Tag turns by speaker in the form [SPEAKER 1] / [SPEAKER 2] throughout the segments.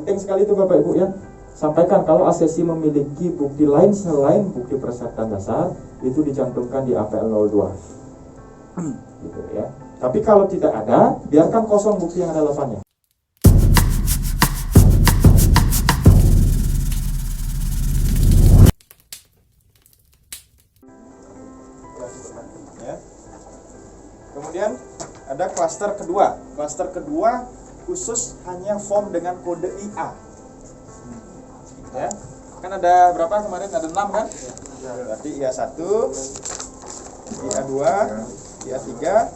[SPEAKER 1] Penting sekali itu Bapak Ibu ya. Sampaikan kalau asesi memiliki bukti lain selain bukti persyaratan dasar, itu dicantumkan di APL 02. Gitu ya. Tapi kalau tidak ada, biarkan kosong bukti yang relevannya. Ya. Kemudian ada klaster kedua. Klaster kedua khusus hanya form dengan kode IA. Ya. Kan ada berapa kemarin? Ada 6 kan? Berarti IA 1, IA 2, IA 3,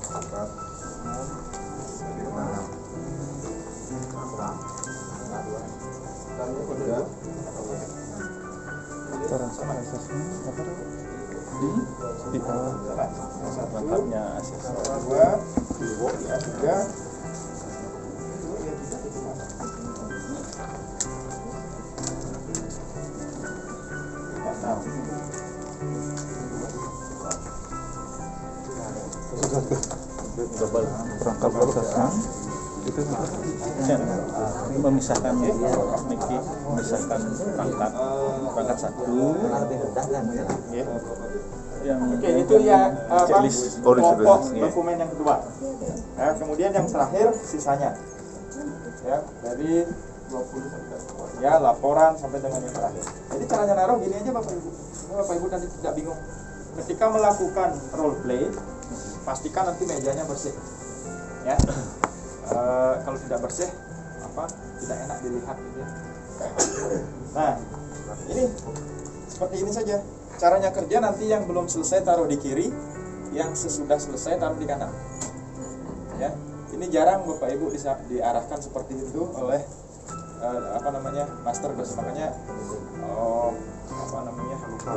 [SPEAKER 1] mantapnya asesor 2, IA 3,
[SPEAKER 2] perangkat batasnya itu memisahkan memisahkan perangkat satu yang
[SPEAKER 1] oke, itu ya
[SPEAKER 2] checklist
[SPEAKER 1] kelompok dokumen yang kedua. Nah, kemudian yang terakhir sisanya. Ya, dari 20 ya laporan sampai dengan yang terakhir. Jadi caranya naruh gini aja Bapak Ibu. Ini Bapak Ibu nanti tidak bingung. Ketika melakukan role play, pastikan nanti mejanya bersih. Ya. Kalau tidak bersih, tidak enak dilihat gitu ya. Nah, ini seperti ini saja. Caranya kerja nanti yang belum selesai taruh di kiri, yang sesudah selesai taruh di kanan. Ya. Ini jarang Bapak Ibu diarahkan seperti itu oleh master dosen, makanya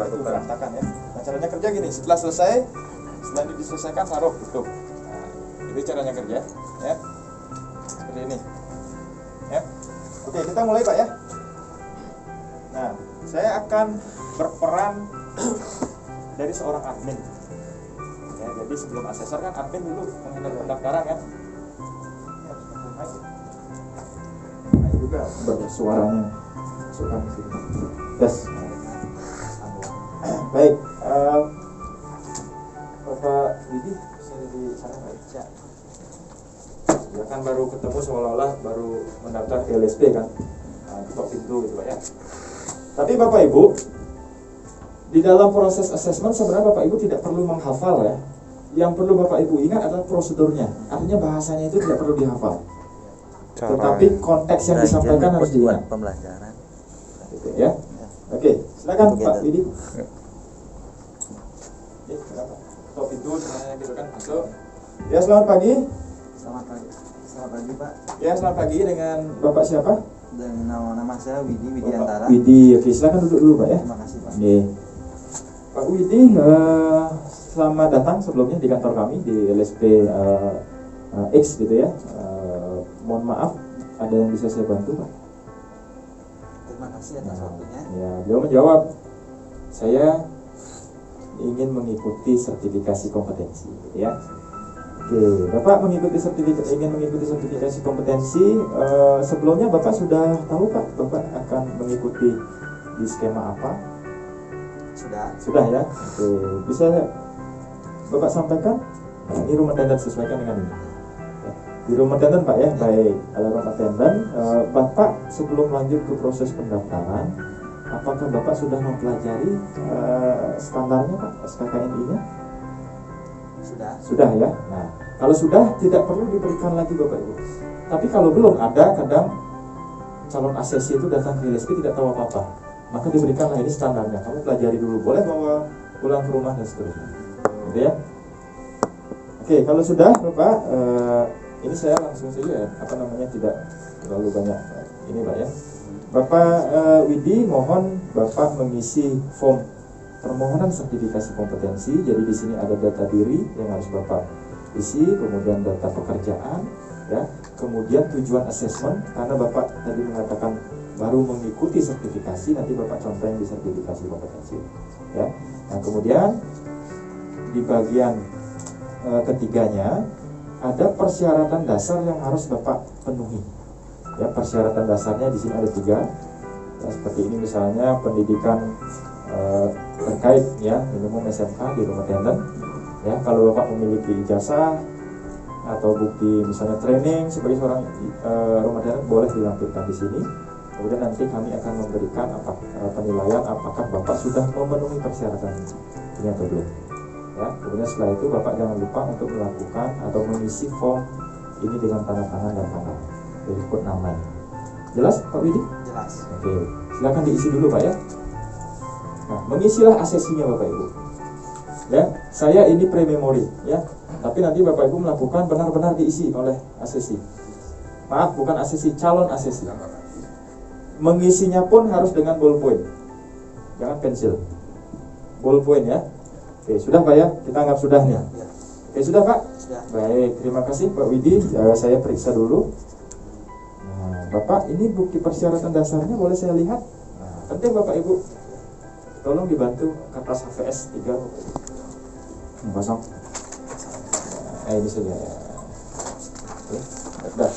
[SPEAKER 1] itu berantakan ya. Nah, caranya kerja gini, setelah ini diselesaikan taruh tutup. Nah, itu caranya kerja ya. Seperti ini. Ya. Oke, kita mulai Pak ya. Nah, saya akan berperan dari seorang admin. Ya, jadi sebelum asesor kan admin dulu menghandle pendaftaran kan. Nah, juga bersuaranya suka di sini. Yes. Baik, Bapak Didi bisa di sana nggak? Ya kan baru ketemu seolah-olah baru mendaftar ke LSP kan, ketok pintu gitu Pak ya. Tapi Bapak Ibu, di dalam proses assessment sebenarnya Bapak Ibu tidak perlu menghafal ya. Yang perlu Bapak Ibu ingat adalah prosedurnya. Artinya bahasanya itu tidak perlu dihafal. Tetapi konteks yang disampaikan harus diingat.
[SPEAKER 3] Pembelajaran.
[SPEAKER 1] Gitu ya. Oke, silakan Pak Didi. Stop itu semuanya gitu kan masuk. Ya, selamat pagi.
[SPEAKER 3] Selamat pagi Pak.
[SPEAKER 1] Ya, selamat pagi dengan Bapak siapa?
[SPEAKER 3] Dengan nama saya Widi Antara.
[SPEAKER 1] Widi, oke silakan duduk dulu Pak ya.
[SPEAKER 3] Terima kasih Pak.
[SPEAKER 1] Oke. Pak Widi, selamat datang sebelumnya di kantor kami di LSP X gitu ya. Mohon maaf, ada yang bisa saya bantu Pak?
[SPEAKER 3] Terima kasih atas waktunya.
[SPEAKER 1] Ya, beliau menjawab, saya ingin mengikuti sertifikasi kompetensi gitu ya. Oke, Bapak ingin mengikuti sertifikasi kompetensi. Sebelumnya Bapak sudah tahu Pak, Bapak akan mengikuti di skema apa? Sudah ya. Oke, bisa Bapak sampaikan? Nah, ini room attendant, sesuaikan dengan ini. Di room attendant Pak ya, baik. Ada room attendant. Bapak sebelum lanjut ke proses pendaftaran, apakah Bapak sudah mempelajari standarnya Pak, SKKNI-nya? Sudah ya. Nah, kalau sudah tidak perlu diberikan lagi Bapak Ibu. Tapi kalau belum ada, kadang calon asesi itu datang ke LSP tidak tahu apa-apa. Maka diberikanlah ini standarnya. Kamu pelajari dulu, boleh bawa pulang ke rumah dan seterusnya. Gitu ya. Oke, kalau sudah Bapak, ini saya langsung saja ya, tidak terlalu banyak ini Pak ya. Bapak Widi, mohon Bapak mengisi form permohonan sertifikasi kompetensi. Jadi di sini ada data diri yang harus Bapak isi, kemudian data pekerjaan, ya, kemudian tujuan asesmen karena Bapak tadi mengatakan baru mengikuti sertifikasi, nanti Bapak contohin di sertifikasi kompetensi, ya. Nah kemudian di bagian ketiganya ada persyaratan dasar yang harus Bapak penuhi. Ya, persyaratan dasarnya di sini ada 3. Ya, seperti ini misalnya pendidikan terkait ya minimum SMK di rumah tenden. Ya, kalau Bapak memiliki ijazah atau bukti misalnya training sebagai seorang rumah tenden boleh dilampirkan di sini. Kemudian nanti kami akan memberikan penilaian apakah Bapak sudah memenuhi persyaratan ini atau belum. Ya, kemudian setelah itu Bapak jangan lupa untuk melakukan atau mengisi form ini dengan tanda tangan dan tanggal berikut namanya. Jelas Pak Widi?
[SPEAKER 3] Jelas.
[SPEAKER 1] Oke, silakan diisi dulu Pak ya. Nah, mengisilah asesinya Bapak Ibu. Ya, saya ini pre-memori ya. Tapi nanti Bapak Ibu melakukan benar-benar diisi oleh asesi. Maaf, bukan asesi, calon asesi. Mengisinya pun harus dengan ballpoint. Jangan pensil. Ballpoint ya. Oke, sudah Pak ya? Kita anggap sudah nih.
[SPEAKER 3] Ya.
[SPEAKER 1] Oke, sudah Pak?
[SPEAKER 3] Sudah.
[SPEAKER 1] Baik, terima kasih Pak Widi. Saya periksa dulu. Nah, Bapak, ini bukti persyaratan dasarnya boleh saya lihat? Nah, penting Bapak Ibu. Tolong dibantu kertas HVS 3 Bapak Ibu. Kosong. Nah, ini saja ya. Oke, sudah.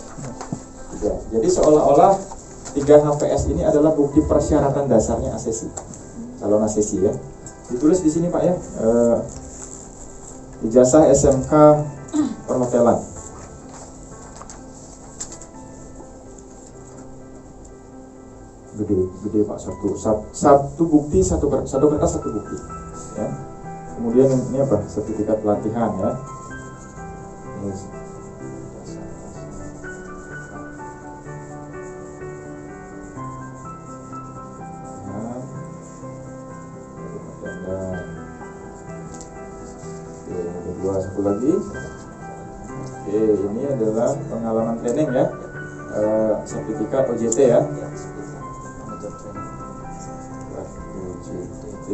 [SPEAKER 1] Ya, jadi seolah-olah 3 HVS ini adalah bukti persyaratan dasarnya asesi. Calon asesi ya. Ditulis di sini Pak ya. Ijazah SMK perhotelan. Gede Pak, satu bukti, satu kertas satu bukti ya. Kemudian ini apa, sertifikat pelatihan ya. Ini satu lagi. Oke, ini adalah pengalaman training ya, sertifikat OJT ya. OJT.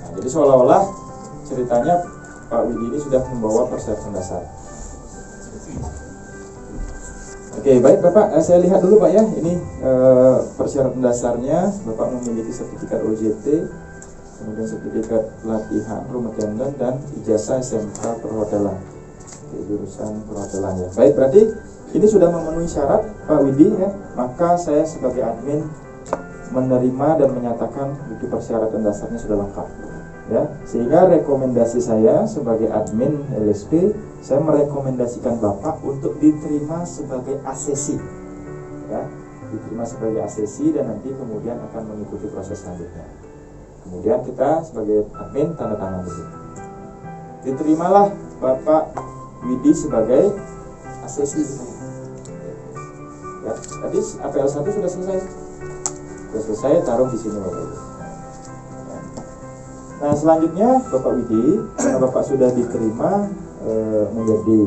[SPEAKER 1] Nah, jadi seolah-olah ceritanya Pak Widi ini sudah membawa persyaratan dasar. Oke, baik Bapak, saya lihat dulu Pak ya. Ini persyaratan dasarnya. Bapak memiliki sertifikat OJT, kemudian sertifikat pelatihan rumah tenden dan ijazah SMK perhotelan. Oke, jurusan perhotelan ya. Baik, berarti ini sudah memenuhi syarat Pak Widi ya. Maka saya sebagai admin menerima dan menyatakan bukti persyaratan dasarnya sudah lengkap. Ya, sehingga rekomendasi saya sebagai admin LSP, saya merekomendasikan Bapak untuk diterima sebagai asesi. Ya, diterima sebagai asesi dan nanti kemudian akan mengikuti proses selanjutnya. Kemudian kita sebagai admin tanda tangan di sini. Diterimalah Bapak Widi sebagai asesi. Ya, tadi APL 1 sudah selesai. Sudah selesai, taruh di sini Bapak Ibu. Nah, selanjutnya Bapak Widi, karena Bapak sudah diterima menjadi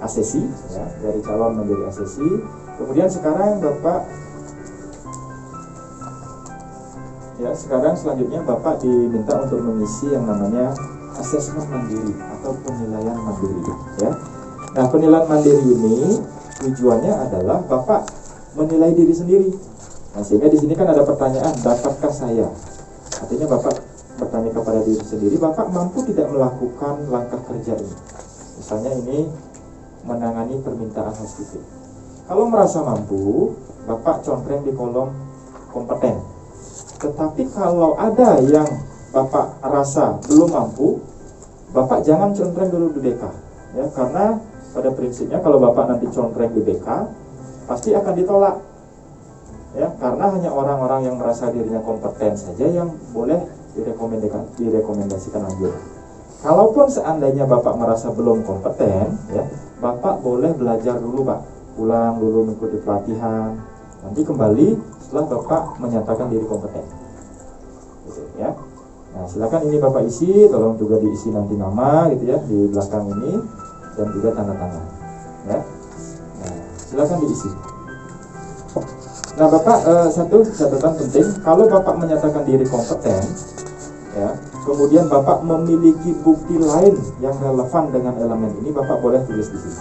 [SPEAKER 1] asesi ya, dari calon menjadi asesi. Kemudian sekarang Bapak selanjutnya Bapak diminta untuk mengisi yang namanya asesmen mandiri atau penilaian mandiri ya. Nah, penilaian mandiri ini tujuannya adalah Bapak menilai diri sendiri. Nah, sehingga di sini kan ada pertanyaan, dapatkah saya? Artinya Bapak bertanya kepada diri sendiri, Bapak mampu tidak melakukan langkah kerja ini? Misalnya ini menangani permintaan housekeeping. Kalau merasa mampu, Bapak contreng di kolom kompeten. Tetapi kalau ada yang Bapak rasa belum mampu, Bapak jangan contreng dulu di BK ya, karena pada prinsipnya kalau Bapak nanti contreng di BK pasti akan ditolak ya, karena hanya orang-orang yang merasa dirinya kompeten saja yang boleh direkomendasikan lanjut. Kalaupun seandainya Bapak merasa belum kompeten ya, Bapak boleh belajar dulu Pak, pulang dulu mengikuti pelatihan, nanti kembali setelah Bapak menyatakan diri kompeten gitu, ya. Nah, silakan ini Bapak isi, tolong juga diisi nanti nama gitu ya di belakang ini dan juga tanda tangan ya. Nah, silakan diisi. Nah Bapak, satu catatan penting, kalau Bapak menyatakan diri kompeten ya, kemudian Bapak memiliki bukti lain yang relevan dengan elemen ini, Bapak boleh tulis di sini.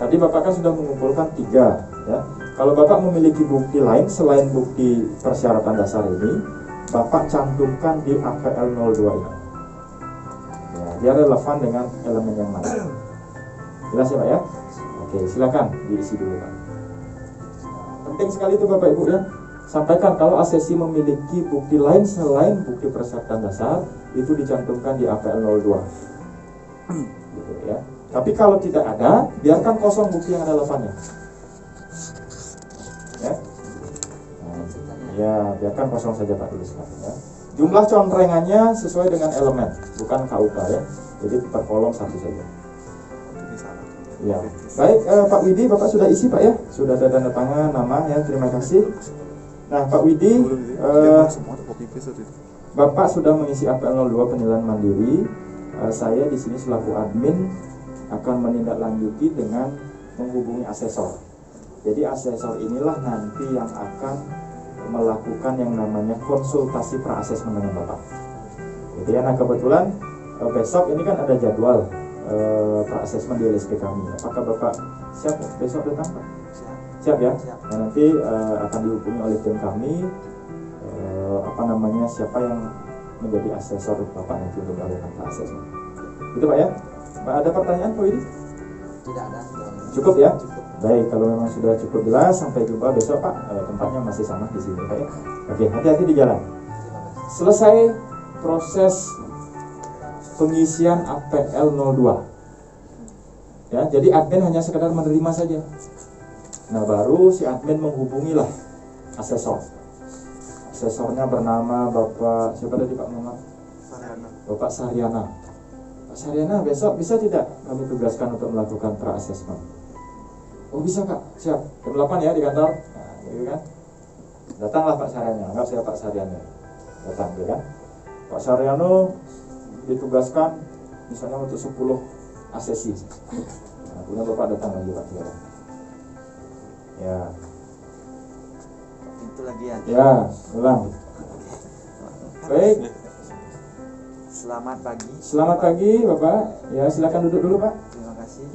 [SPEAKER 1] Tadi Bapak kan sudah mengumpulkan 3 ya. Kalau Bapak memiliki bukti lain selain bukti persyaratan dasar ini, Bapak cantumkan di APL 02 ini ya. Nah, dia relevan dengan elemen yang mana? Jelas ya Pak ya? Oke, silakan diisi dulu Pak. Penting sekali itu Bapak Ibu ya. Sampaikan kalau asesi memiliki bukti lain selain bukti persyaratan dasar, itu dicantumkan di APL 02. Gitu ya. Tapi kalau tidak ada, biarkan kosong bukti yang relevannya. Ya. Ya, biarkan kosong saja Pak tuliskan ya. Jumlah conrengannya sesuai dengan elemen, bukan KUK ya. Jadi per kolom satu saja. Ya. Baik, Pak Widi, Bapak sudah isi Pak ya? Sudah ada tanda tangan, nama ya, terima kasih. Nah, Pak Widi, Bapak sudah mengisi APL 02 penilaian mandiri. Saya di sini selaku admin akan menindaklanjuti dengan menghubungi asesor. Jadi asesor inilah nanti yang akan melakukan yang namanya konsultasi pra-asesmen dengan Bapak. Gitu ya. Nah, kebetulan besok ini kan ada jadwal pra-asesmen di LSP kami. Apakah Bapak siap besok datang Pak? Siap ya? Nah, nanti akan dihubungi oleh tim kami siapa yang menjadi asesor Bapak nanti untuk melakukan pra-asesmen. Itu Pak ya? Pak, ada pertanyaan Pak Widi?
[SPEAKER 3] Tidak ada.
[SPEAKER 1] Cukup ya? Baik, kalau memang sudah cukup jelas, sampai jumpa besok Pak. Tempatnya masih sama di sini Pak ya. Oke, hati-hati di jalan. Selesai proses pengisian APL 02. Ya, jadi admin hanya sekedar menerima saja. Nah, baru si admin menghubungilah asesor. Asesornya bernama Bapak siapa tadi Pak Muhammad? Bapak Saryana. Pak Saryana, besok bisa tidak kami tugaskan untuk melakukan pra-asesmen? Oh bisa Kak, siap. Jam 8 ya di kantor. Nah, gitu kan. Datanglah Pak Saryana, anggap saya Pak Saryana. Datang, gitu kan. Pak Saryano ditugaskan misalnya untuk 10 asesi. Nah, kemudian Bapak datang lagi Pak Saryana. Ya.
[SPEAKER 3] Itu lagi ya.
[SPEAKER 1] Ya, ulang. Baik.
[SPEAKER 3] Selamat pagi.
[SPEAKER 1] Selamat pagi Bapak. Ya, silakan duduk dulu Pak.
[SPEAKER 3] Terima kasih.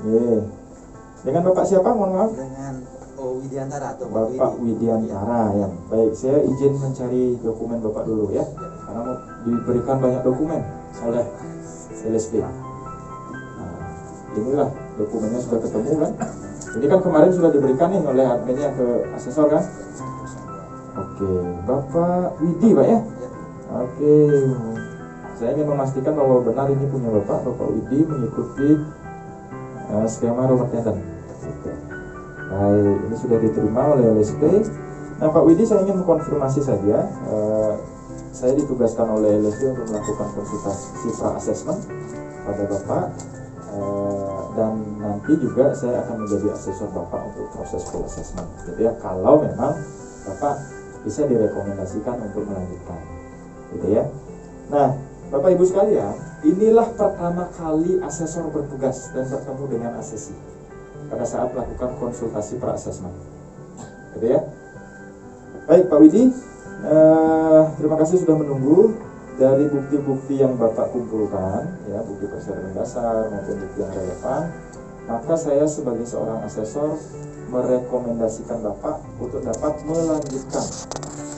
[SPEAKER 1] Dengan Bapak siapa? Mohon maaf.
[SPEAKER 3] Dengan Widiantara atau
[SPEAKER 1] Bapak Widiantara ya. Baik, saya izin mencari dokumen Bapak dulu ya. Karena mau diberikan banyak dokumen oleh LSP. Nah, inilah dokumennya sudah ketemu kan. Ini kan kemarin sudah diberikan nih oleh adminnya ke asesor kan. Oke, Bapak Widi Pak ya. Oke, saya ingin memastikan bahwa benar ini punya Bapak Widi mengikuti skema rumah tender. Baik, ini sudah diterima oleh LSP. Nah Pak Widi, saya ingin mengkonfirmasi saja. Saya ditugaskan oleh LSP untuk melakukan konsultasi pra-asesmen pada Bapak. Dan nanti juga saya akan menjadi asesor Bapak untuk proses full assessment. Jadi ya, kalau memang Bapak bisa direkomendasikan untuk melanjutkan, gitu ya. Nah, Bapak Ibu sekalian, inilah pertama kali asesor bertugas dan bertemu dengan asesi pada saat melakukan konsultasi pra-asesmen, gitu ya. Baik Pak Widi, terima kasih sudah menunggu. Dari bukti-bukti yang Bapak kumpulkan, ya bukti persyaratan dasar maupun bukti yang relevan, maka saya sebagai seorang asesor merekomendasikan Bapak untuk dapat melanjutkan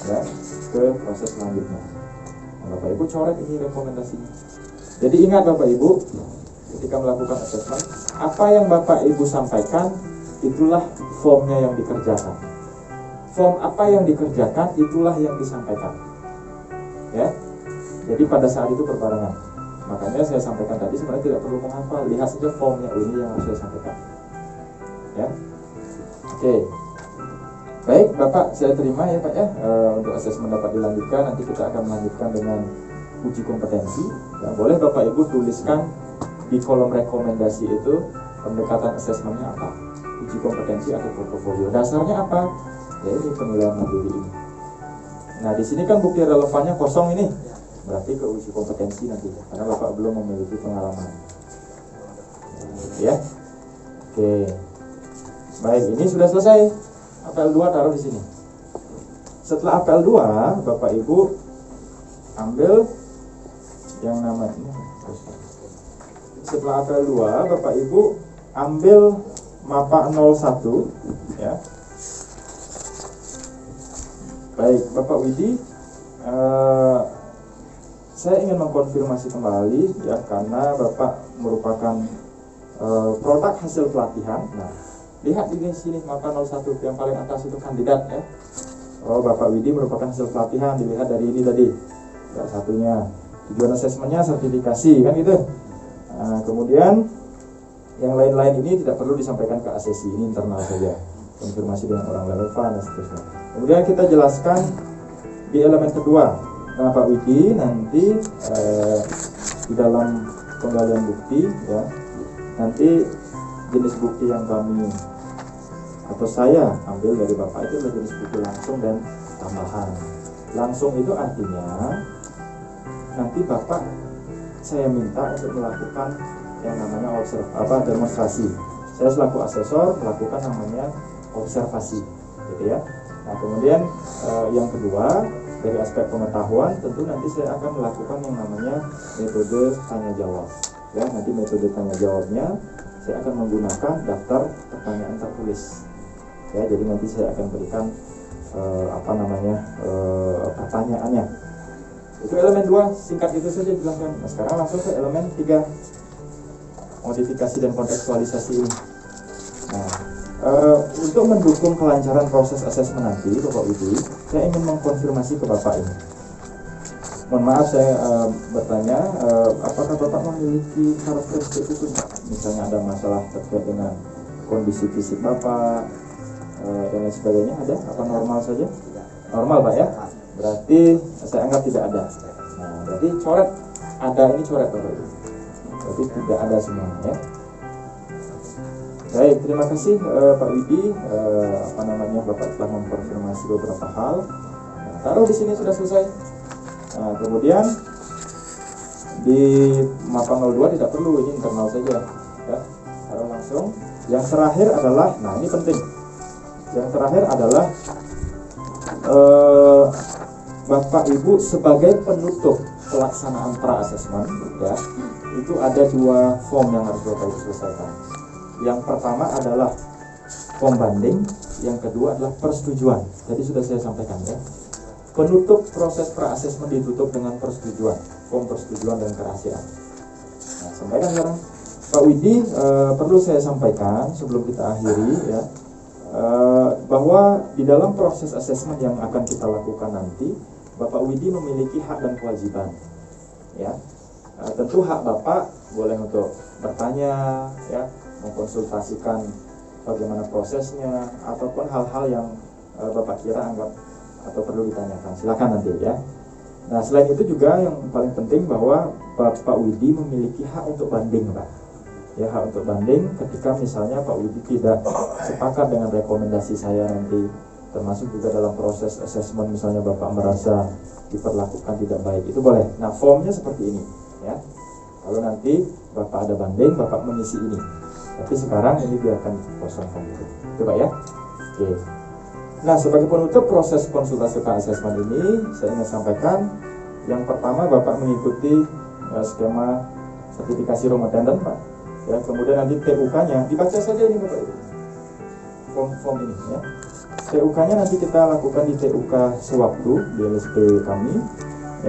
[SPEAKER 1] ya ke proses selanjutnya. Nah, Bapak Ibu coret ini rekomendasinya. Jadi ingat Bapak Ibu, ketika melakukan asesmen, apa yang Bapak Ibu sampaikan itulah formnya yang dikerjakan. Form apa yang dikerjakan itulah yang disampaikan. Ya. Jadi pada saat itu berbarengan. Makanya saya sampaikan tadi sebenarnya tidak perlu menghafal, lihat saja formnya ini yang harus saya sampaikan. Ya. Oke. Baik, Bapak saya terima ya Pak ya. Untuk asesmen dapat dilanjutkan, nanti kita akan melanjutkan dengan uji kompetensi. Ya, boleh Bapak Ibu tuliskan di kolom rekomendasi itu pendekatan asesmennya apa, uji kompetensi atau portofolio. Dasarnya apa? Ya ini penilaian mandiri ini. Nah di sini kan bukti relevannya kosong ini, berarti ke uji kompetensi nanti, karena Bapak belum memiliki pengalaman. Ya, oke. Baik, ini sudah selesai. APL 2 taruh di sini. Setelah APL 2, Bapak Ibu ambil yang namanya. Setelah APL 2, Bapak Ibu ambil MAPA 01 ya. Baik, Bapak Widi, saya ingin mengkonfirmasi kembali ya, karena Bapak merupakan produk hasil pelatihan. Nah, lihat di sini mapa 01 yang paling atas itu kandidat ya. Oh, Bapak Widi merupakan hasil pelatihan, dilihat dari ini tadi. Ya, satunya tujuan asesmennya sertifikasi kan gitu. Nah, kemudian yang lain-lain ini tidak perlu disampaikan ke asesi, ini internal saja, konfirmasi dengan orang relevan dan seterusnya. Kemudian kita jelaskan di elemen kedua. Nah, Pak Widi nanti di dalam penggalian bukti ya, nanti jenis bukti yang kami atau saya ambil dari Bapak itu adalah jenis bukti langsung dan tambahan. Langsung itu artinya nanti Bapak saya minta untuk melakukan yang namanya demonstrasi. Saya selaku asesor melakukan namanya observasi, gitu ya. Nah, kemudian yang kedua dari aspek pengetahuan tentu nanti saya akan melakukan yang namanya metode tanya jawab. Ya, nanti metode tanya jawabnya saya akan menggunakan daftar pertanyaan tertulis. Ya, jadi nanti saya akan berikan pertanyaannya. Itu elemen 2, singkat itu saja jelaskan. Nah, sekarang langsung ke elemen 3, modifikasi dan kontekstualisasi ini. Nah, untuk mendukung kelancaran proses asesmen nanti, Bapak Widi, saya ingin mengkonfirmasi ke Bapak ini. Mohon maaf saya bertanya, apakah Bapak memiliki karakteristik khusus? Misalnya ada masalah terkait dengan kondisi fisik Bapak dan lain sebagainya, ada? Apa normal saja? Normal Pak ya? Berarti saya anggap tidak ada. Nah, berarti coret ada, ini coret Bapak Ibu. Berarti tidak ada semuanya ya. Baik, terima kasih Pak Widi. Bapak telah mengkonfirmasi beberapa hal. Nah, taruh di sini sudah selesai. Nah, kemudian di mapa 02 tidak perlu, ini internal saja ya. Taruh langsung. Yang terakhir adalah, nah ini penting. Yang terakhir adalah Bapak Ibu sebagai penutup pelaksanaan pra-asesmen ya, itu ada 2 form yang harus Bapak Ibu selesaikan. Yang pertama adalah form banding, yang kedua adalah persetujuan. Jadi sudah saya sampaikan ya. Penutup proses pra-asesmen ditutup dengan persetujuan, form persetujuan dan kerahasiaan. Nah, sampaikan sekarang. Pak Widi, perlu saya sampaikan sebelum kita akhiri ya, bahwa di dalam proses asesmen yang akan kita lakukan nanti, Bapak Widi memiliki hak dan kewajiban ya. Tentu hak Bapak boleh untuk bertanya ya, mengkonsultasikan bagaimana prosesnya ataupun hal-hal yang Bapak kira anggap atau perlu ditanyakan, silakan nanti ya. Nah, selain itu juga yang paling penting bahwa Bapak Widi memiliki hak untuk banding Pak ya, hak untuk banding ketika misalnya Pak Widi tidak sepakat dengan rekomendasi saya nanti, termasuk juga dalam proses asesmen misalnya Bapak merasa diperlakukan tidak baik, itu boleh. Nah, formnya seperti ini ya. Kalau nanti Bapak ada banding, Bapak mengisi ini. Tapi sekarang ini biarkan kosongkan gitu. Itu Pak ya. Oke. Nah, sebagai penutup proses konsultasi asesmen ini, saya ingin sampaikan yang pertama Bapak mengikuti skema sertifikasi room attendant Pak. Ya, kemudian nanti TUK-nya dibaca saja ini Bapak Ibu. Form ini ya. TUK-nya nanti kita lakukan di TUK sewaktu di LSP kami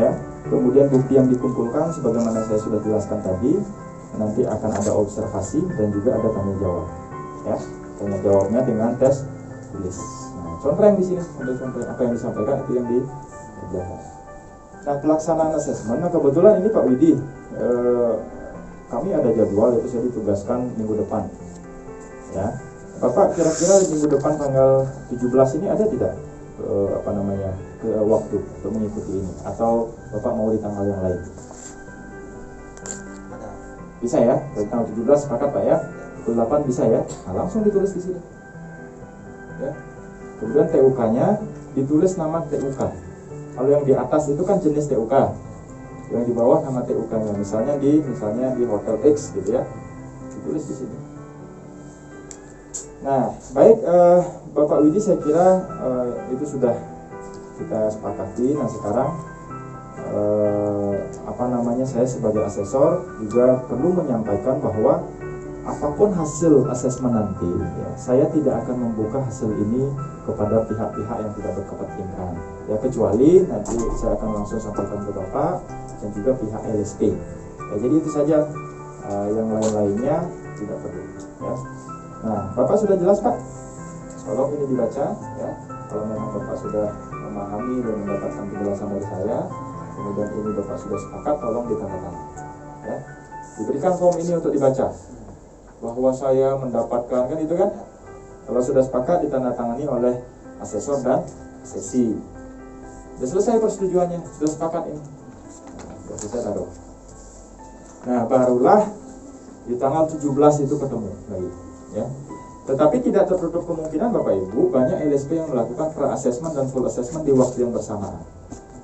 [SPEAKER 1] ya. Kemudian bukti yang dikumpulkan sebagaimana saya sudah jelaskan tadi, nanti akan ada observasi dan juga ada tanya jawab ya. Tanya jawabnya dengan tes tulis. Nah, contoh di sini, untuk contoh apa yang disampaikan itu yang dikerjakan. Nah, pelaksanaan asesmen, nah kebetulan ini Pak Widi, kami ada jadwal, yaitu saya ditugaskan minggu depan ya. Bapak kira-kira minggu depan tanggal 17 ini ada tidak waktu untuk mengikuti ini, atau Bapak mau di tanggal yang lain? Bisa ya, dari tanggal 17 sepakat Pak ya, pukul 8 bisa ya. Nah, langsung ditulis di sini ya. Kemudian TUK-nya ditulis nama TUK. Kalau yang di atas itu kan jenis TUK, yang di bawah nama TUK-nya, misalnya di Hotel X gitu ya, ditulis di sini. Nah, baik Bapak Widi, saya kira itu sudah kita sepakati. Nah, sekarang saya sebagai asesor juga perlu menyampaikan bahwa apapun hasil asesmen nanti ya, saya tidak akan membuka hasil ini kepada pihak-pihak yang tidak berkepentingan ya, kecuali nanti saya akan langsung sampaikan ke Bapak dan juga pihak LSP. Ya, jadi itu saja, yang lain-lainnya tidak perlu. Ya. Nah, Bapak sudah jelas Pak? Tolong ini dibaca ya. Kalau memang Bapak sudah memahami dan mendapatkan penjelasan dari saya, kemudian ini Bapak sudah sepakat, tolong ditandatangan. Ya. Diberikan form ini untuk dibaca bahwa saya mendapatkan, kan itu kan. Kalau sudah sepakat, ditandatangani oleh asesor dan asesi. Sudah selesai persetujuannya, sudah sepakat ini. Sudah selesai taruh. Nah, barulah di tanggal 17 itu ketemu lagi, ya. Tetapi tidak tertutup kemungkinan Bapak Ibu, banyak LSP yang melakukan pre-assessment dan full assessment di waktu yang bersamaan.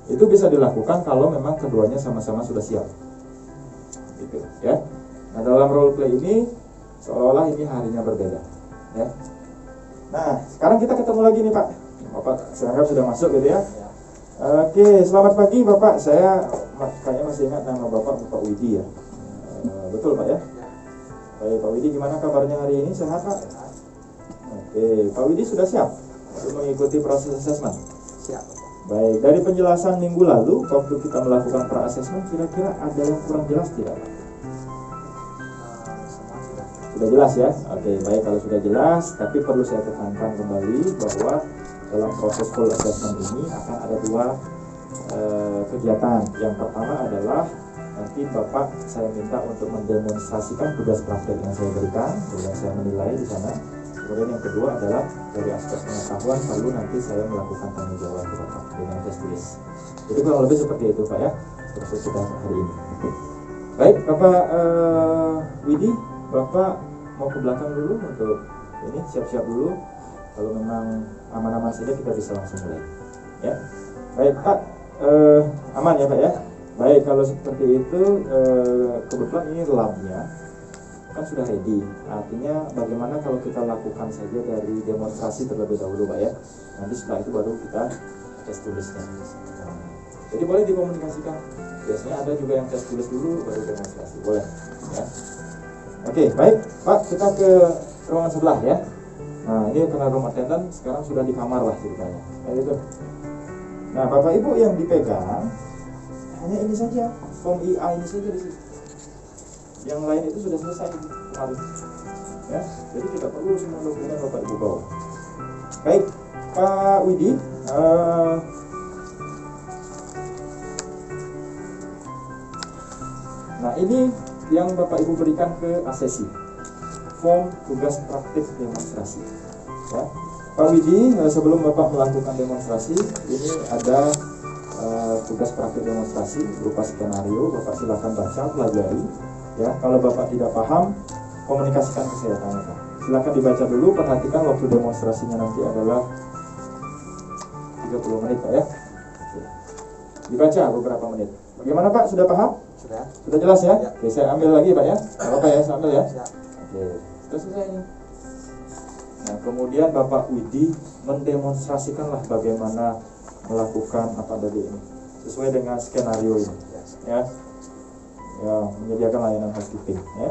[SPEAKER 1] Itu bisa dilakukan kalau memang keduanya sama-sama sudah siap. Gitu, ya. Nah, dalam role play ini seolah-olah ini harinya berbeda, ya. Nah, sekarang kita ketemu lagi nih Pak. Bapak saya anggap sudah masuk gitu ya. Oke, selamat pagi Bapak. Saya kayaknya masih ingat nama Bapak Widi ya. Betul Pak ya? Baik, Pak Widi, gimana kabarnya hari ini? Sehat Pak? Oke, Pak Widi sudah siap untuk mengikuti proses assessment?
[SPEAKER 3] Siap.
[SPEAKER 1] Baik, dari penjelasan minggu lalu waktu kita melakukan pra-assessment, kira-kira ada yang kurang jelas tidak Pak?
[SPEAKER 3] Semua sudah.
[SPEAKER 1] Sudah jelas ya? Oke, baik, kalau sudah jelas, tapi perlu saya tekankan kembali bahwa dalam proses full assessment ini akan ada dua kegiatan. Yang pertama adalah nanti Bapak saya minta untuk mendemonstrasikan tugas praktek yang saya berikan, yang saya menilai di sana. Kemudian yang kedua adalah dari aspek pengetahuan, lalu nanti saya melakukan tanggung jawab ke Bapak dengan tes tulis. Jadi kurang lebih seperti itu Pak ya, proses kita hari ini. Baik, Bapak Widi, Bapak mau ke belakang dulu untuk ini, siap-siap dulu. Kalau memang aman-aman saja kita bisa langsung mulai. Ya, baik Pak, aman ya Pak ya. Baik, kalau seperti itu kebetulan ini labnya kan sudah ready. Artinya bagaimana kalau kita lakukan saja dari demonstrasi terlebih dahulu Pak ya. Nanti setelah itu baru kita tes tulisnya. Jadi boleh dikomunikasikan. Biasanya ada juga yang tes tulis dulu baru demonstrasi. Boleh ya. Oke, baik Pak, kita ke ruangan sebelah ya. Nah, ini karena room attendant sekarang sudah di kamar lah ceritanya. Kayak gitu. Nah, Bapak Ibu yang dipegang hanya ini saja, form IA ini saja di situ. Yang lain itu sudah selesai kemarin. Ya, jadi tidak perlu semua dokumen Bapak Ibu bawa. Baik, Pak Widi, nah ini yang Bapak Ibu berikan ke asesi, form tugas praktik demonstrasi. Ya, Pak Widi, sebelum Bapak melakukan demonstrasi, ini ada tugas praktik demonstrasi berupa skenario. Bapak silakan baca, pelajari. Ya, kalau Bapak tidak paham, komunikasikan ke saya, tanyakan. Silakan dibaca dulu, perhatikan waktu demonstrasinya nanti adalah 30 menit Pak ya. Oke. Dibaca beberapa menit. Bagaimana Pak, sudah paham?
[SPEAKER 3] Sudah.
[SPEAKER 1] Sudah jelas ya?
[SPEAKER 3] Ya.
[SPEAKER 1] Oke, saya ambil lagi Pak ya. Gak apa-apa ya, saya ambil ya.
[SPEAKER 3] Siap.
[SPEAKER 1] Oke, sudah selesai ini. Nah, kemudian Bapak Widi mendemonstrasikanlah bagaimana melakukan apa tadi ini sesuai dengan skenario ini, ya, menyediakan layanan housekeeping. Ya.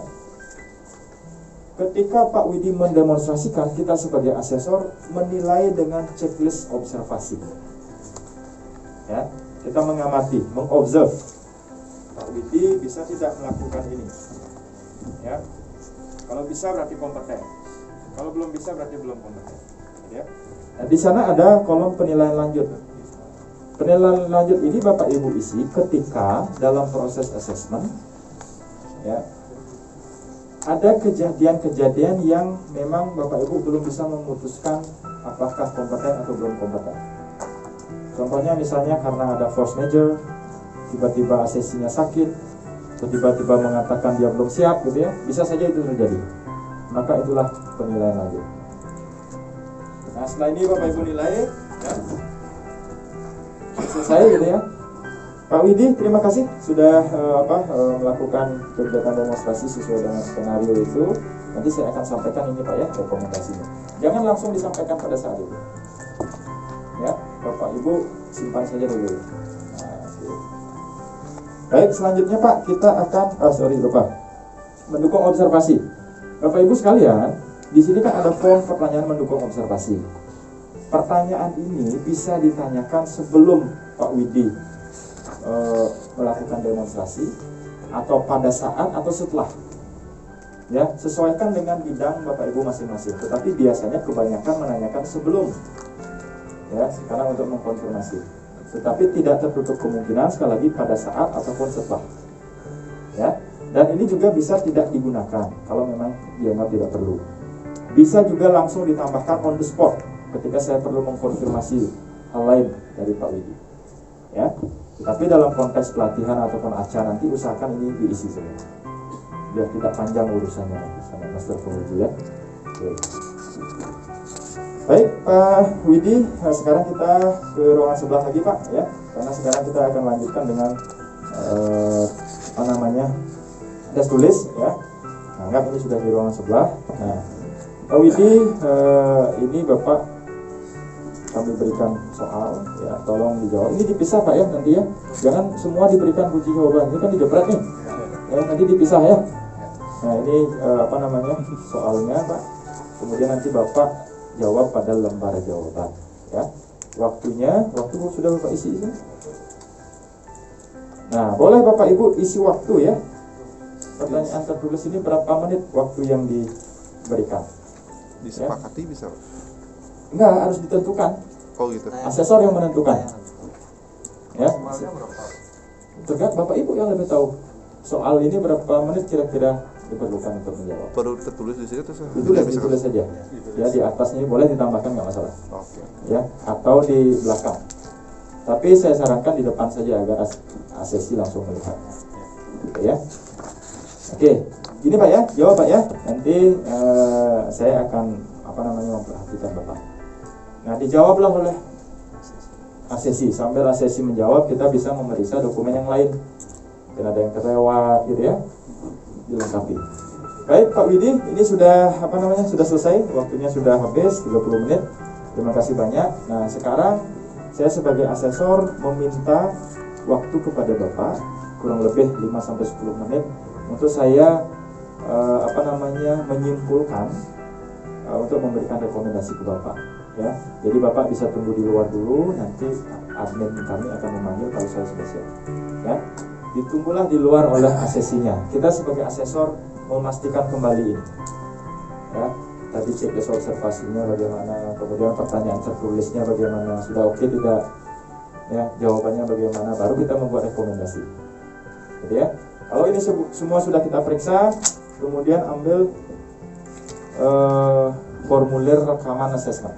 [SPEAKER 1] Ketika Pak Widi mendemonstrasikan, kita sebagai asesor menilai dengan checklist observasi. Ya, kita mengamati, mengobserve. Pak Widi bisa tidak melakukan ini. Ya, kalau bisa berarti kompeten. Kalau belum bisa berarti belum kompeten. Ya. Nah, di sana ada kolom penilaian lanjut. Penilaian lanjut ini Bapak Ibu isi ketika dalam proses assessment, ya, ada kejadian-kejadian yang memang Bapak Ibu belum bisa memutuskan apakah kompeten atau belum kompeten. Contohnya misalnya karena ada force major, tiba-tiba asesinya sakit, atau tiba-tiba mengatakan dia belum siap gitu ya, bisa saja itu terjadi. Maka itulah penilaian lanjut. Nah, setelah ini Bapak Ibu nilai, ya, selesai gitu ya. Pak Widi, terima kasih sudah melakukan kegiatan demonstrasi sesuai dengan skenario itu. Nanti saya akan sampaikan ini Pak ya, rekomendasinya. Jangan langsung disampaikan pada saat itu. Ya, Bapak Ibu simpan saja dulu. Nah, baik, selanjutnya Pak, kita akan lupa. Mendukung observasi. Bapak Ibu sekalian, di sini kan ada form pertanyaan mendukung observasi. Pertanyaan ini bisa ditanyakan sebelum Pak Widi melakukan demonstrasi atau pada saat atau setelah. Ya, sesuaikan dengan bidang Bapak Ibu masing-masing. Tetapi biasanya kebanyakan menanyakan sebelum. Ya, sekarang untuk mengkonfirmasi. Tetapi tidak tertutup kemungkinan sekali lagi pada saat ataupun setelah. Ya, dan ini juga bisa tidak digunakan kalau memang dianggap tidak perlu. Bisa juga langsung ditambahkan on the spot ketika saya perlu mengkonfirmasi hal lain dari Pak Widi. Ya, tapi dalam konteks pelatihan ataupun acara nanti usahakan ini diisi semua, biar tidak panjang urusannya nanti sama Master Penguji ya. Oke. Baik Pak Widi, sekarang kita ke ruangan sebelah lagi Pak ya, karena sekarang kita akan lanjutkan dengan tes tulis ya. Anggap ini sudah di ruangan sebelah. Nah, Pak Widi, ini Bapak kami berikan soal ya, tolong dijawab. Ini dipisah Pak ya nanti ya, jangan semua diberikan kunci jawaban, ini kan dijebret nih ya, nanti dipisah ya. Nah ini soalnya Pak, kemudian nanti Bapak jawab pada lembar jawaban ya. Waktu sudah Bapak isi. Nah boleh Bapak Ibu isi waktu ya. Pertanyaan tertulis ini berapa menit waktu yang diberikan?
[SPEAKER 4] Disepakati bisa?
[SPEAKER 1] Enggak, harus ditentukan.
[SPEAKER 4] Oh gitu.
[SPEAKER 1] Asesor yang menentukan. Ya. Tergantung Bapak Ibu yang lebih tahu. Soal ini berapa menit kira-kira diperlukan untuk menjawab?
[SPEAKER 4] Perlu tertulis di sini terus?
[SPEAKER 1] Ditulis saja. Ya di atasnya boleh ditambahkan nggak masalah.
[SPEAKER 4] Oke.
[SPEAKER 1] Ya, atau di belakang. Tapi saya sarankan di depan saja agar asesi langsung melihat. Gitu ya. Oke, gini Pak ya, jawab Pak ya. Nanti saya akan memperhatikan Bapak. Nah, dijawablah oleh asesi. Sambil asesi menjawab, kita bisa memeriksa dokumen yang lain. Mungkin ada yang terlewat gitu ya. Dilengkapi. Baik Pak Widi, ini sudah sudah selesai. Waktunya sudah habis 30 menit. Terima kasih banyak. Nah, sekarang saya sebagai asesor meminta waktu kepada Bapak kurang lebih 5-10 menit untuk saya menyimpulkan untuk memberikan rekomendasi ke Bapak ya. Jadi Bapak bisa tunggu di luar dulu, nanti admin kami akan memanggil kalau saya sudah siap ya. Ditunggulah di luar oleh asesinya. Kita sebagai asesor memastikan kembali ini ya. Tadi checklist observasinya bagaimana, kemudian pertanyaan tertulisnya bagaimana, sudah oke tidak ya, jawabannya bagaimana, baru kita membuat rekomendasi gitu ya. Kalau ini semua sudah kita periksa, kemudian ambil formulir rekaman asesmen.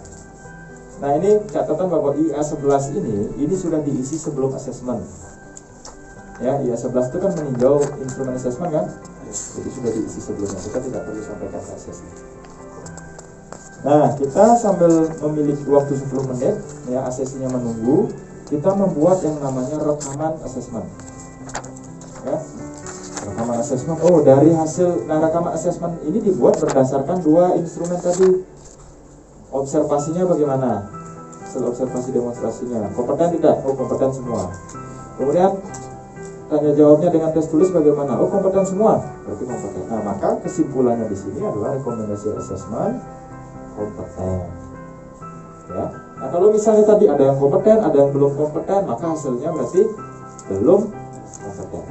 [SPEAKER 1] Nah ini catatan bahwa IA11 ini sudah diisi sebelum asesmen. Ya, IA11 itu kan meninjau instrumen asesmen kan, jadi sudah diisi sebelumnya, kita tidak perlu sampaikan ke asesmen. Nah kita sambil memiliki waktu 10 menit, ya asesinya menunggu, kita membuat yang namanya rekaman asesmen. Ya. Rekaman asesmen. Oh, dari hasil rekaman asesmen ini dibuat berdasarkan dua instrumen tadi. Observasinya bagaimana? Hasil observasi demonstrasinya. Kompeten tidak? Oh, kompeten semua. Kemudian tanya jawabnya dengan tes tulis bagaimana? Oh, kompeten semua. Berarti kompeten. Nah, maka kesimpulannya di sini adalah rekomendasi asesmen kompeten. Ya. Nah, kalau misalnya tadi ada yang kompeten, ada yang belum kompeten, maka hasilnya berarti belum kompeten.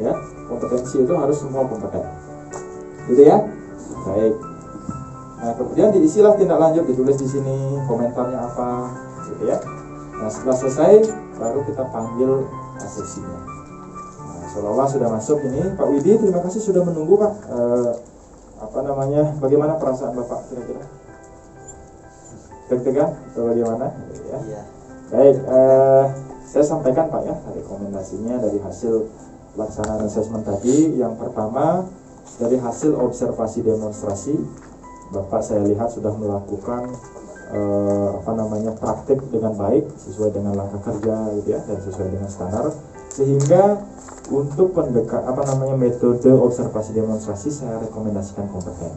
[SPEAKER 1] Ya. Kompetensi itu harus semua kompeten, gitu ya. Baik. Nah kemudian diisilah tindak lanjut, ditulis di sini komentarnya apa, gitu ya. Nah setelah selesai baru kita panggil asesinya. Nah, seolah-olah sudah masuk ini. Pak Widi, terima kasih sudah menunggu Pak. Bagaimana perasaan Bapak kira-kira? Deg-degan atau bagaimana? Ya.
[SPEAKER 3] Iya.
[SPEAKER 1] Baik. Saya sampaikan Pak ya rekomendasinya dari hasil pelaksanaan asesmen tadi. Yang pertama, dari hasil observasi demonstrasi, Bapak saya lihat sudah melakukan praktik dengan baik sesuai dengan langkah kerja gitu ya, dan sesuai dengan standar, sehingga untuk metode observasi demonstrasi saya rekomendasikan kompeten.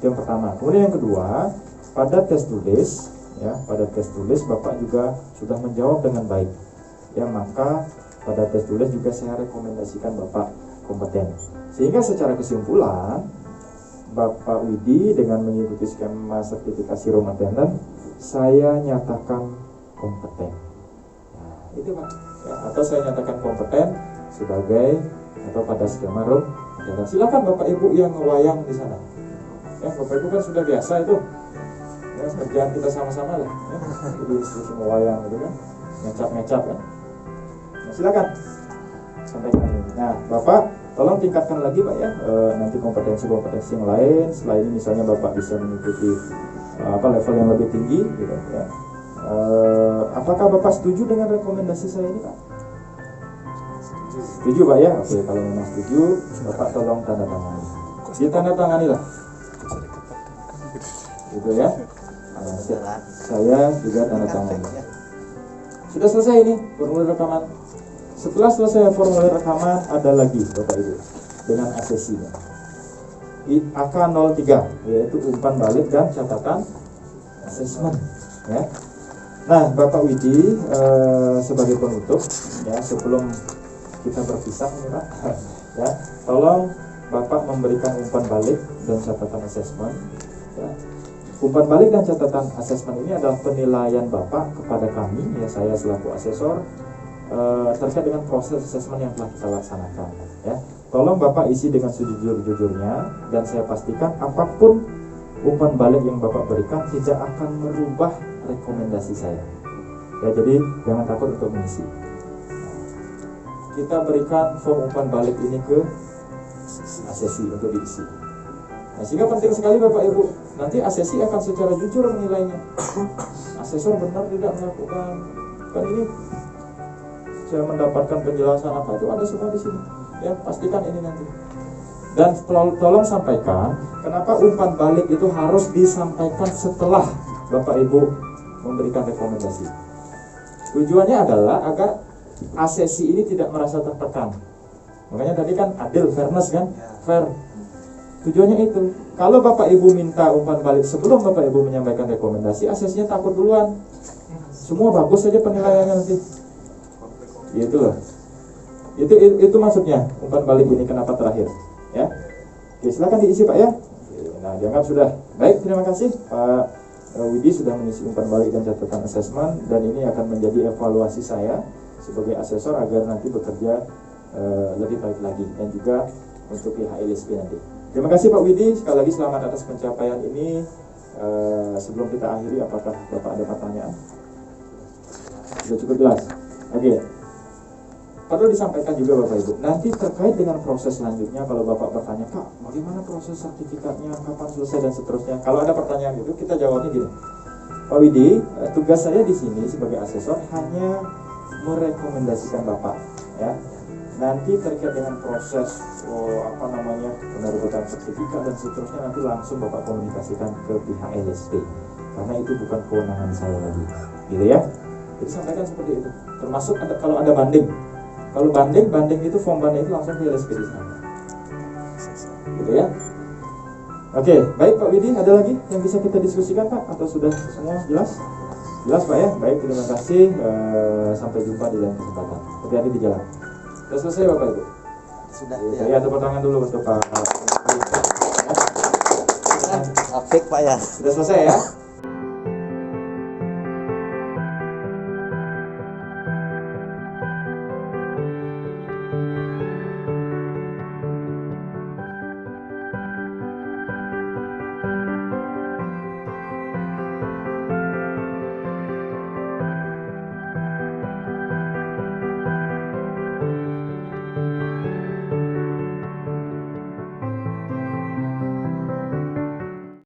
[SPEAKER 1] Itu yang pertama. Kemudian yang kedua, pada tes tulis ya, pada tes tulis Bapak juga sudah menjawab dengan baik ya, maka pada tes tulis juga saya rekomendasikan Bapak kompeten. Sehingga secara kesimpulan, Bapak Widi dengan mengikuti skema sertifikasi room attendant, saya nyatakan kompeten. Nah, itu Pak. Ya, atau saya nyatakan kompeten sebagai atau pada skema roh. Dan silakan Bapak Ibu yang ngewayang di sana. Ya, Bapak Ibu kan sudah biasa itu. Ya, kerjaan kita sama-sama lah. Ya. Jadi institusi ngewayang gitu kan, ngecap kan. Nah, silakan sampaikan ini. Nah, Bapak tolong tingkatkan lagi Pak ya, nanti kompetensi-kompetensi yang lain. Setelah ini misalnya Bapak bisa mengikuti level yang lebih tinggi gitu ya. Apakah Bapak setuju dengan rekomendasi saya ini Pak? Setuju Pak ya? Oke, kalau memang setuju Bapak tolong tanda tangani. Ditanda lah gitu ya. Nah, saya juga tanda tangani. Sudah selesai ini formulir rekaman. Setelah selesai formulir rekaman ada lagi Bapak Ibu dengan asesinya. AK03 yaitu umpan balik dan catatan asesmen ya. Nah Bapak Widi sebagai penutup ya, sebelum kita berpisah nih Pak ya, tolong Bapak memberikan umpan balik dan catatan asesmen ya. Umpan balik dan catatan asesmen ini adalah penilaian Bapak kepada kami ya, saya selaku asesor terkait dengan proses asesmen yang telah kita laksanakan ya. Tolong Bapak isi dengan sejujur-jujurnya, dan saya pastikan apapun umpan balik yang Bapak berikan tidak akan merubah rekomendasi saya ya, jadi jangan takut untuk mengisi. Kita berikan form umpan balik ini ke asesi untuk diisi. Nah, sehingga penting sekali Bapak Ibu, nanti asesi akan secara jujur menilainya. Asesor benar tidak melakukan, kan ini saya mendapatkan penjelasan apa itu ada semua di sini. Ya, pastikan ini nanti. Dan tolong sampaikan kenapa umpan balik itu harus disampaikan setelah Bapak Ibu memberikan rekomendasi. Tujuannya adalah agar asesi ini tidak merasa tertekan. Makanya tadi kan adil, fairness kan, fair. Tujuannya itu. Kalau Bapak Ibu minta umpan balik sebelum Bapak Ibu menyampaikan rekomendasi, asesinya takut duluan. Semua bagus saja penilaiannya nanti. Gitu loh. Itu maksudnya umpan balik ini kenapa terakhir ya. Oke, silakan diisi Pak ya. Nah, dianggap sudah baik. Terima kasih Pak Widi sudah mengisi umpan balik dan catatan asesmen, dan ini akan menjadi evaluasi saya sebagai asesor agar nanti bekerja lebih baik lagi, dan juga untuk pihak LSP nanti. Terima kasih Pak Widi, sekali lagi selamat atas pencapaian ini. Sebelum kita akhiri, apakah Bapak ada pertanyaan? Sudah cukup jelas. Oke. Perlu disampaikan juga Bapak Ibu, nanti terkait dengan proses selanjutnya, kalau Bapak bertanya, Kak, bagaimana proses sertifikatnya, kapan selesai dan seterusnya. Kalau ada pertanyaan itu, kita jawabnya gini. Pak Widi, tugas saya di sini sebagai asesor hanya merekomendasikan Bapak, ya. Nanti terkait dengan proses penerbitan sertifikat dan seterusnya, nanti langsung Bapak komunikasikan ke pihak LSP, karena itu bukan kewenangan saya lagi, gitu ya. Jadi sampaikan seperti itu. Termasuk kalau ada banding. Kalau banding itu form banding itu langsung ke LSP di sana. Gitu ya. Oke, baik Pak Widi, ada lagi yang bisa kita diskusikan Pak? Atau sudah semua jelas? Jelas Pak ya? Baik, terima kasih. Sampai jumpa di lain kesempatan. Hati-hati di jalan. Sudah selesai Bapak Ibu?
[SPEAKER 3] Sudah
[SPEAKER 1] Ya, tepuk tangan dulu untuk Pak.
[SPEAKER 3] Apik Pak ya.
[SPEAKER 1] Sudah selesai ya?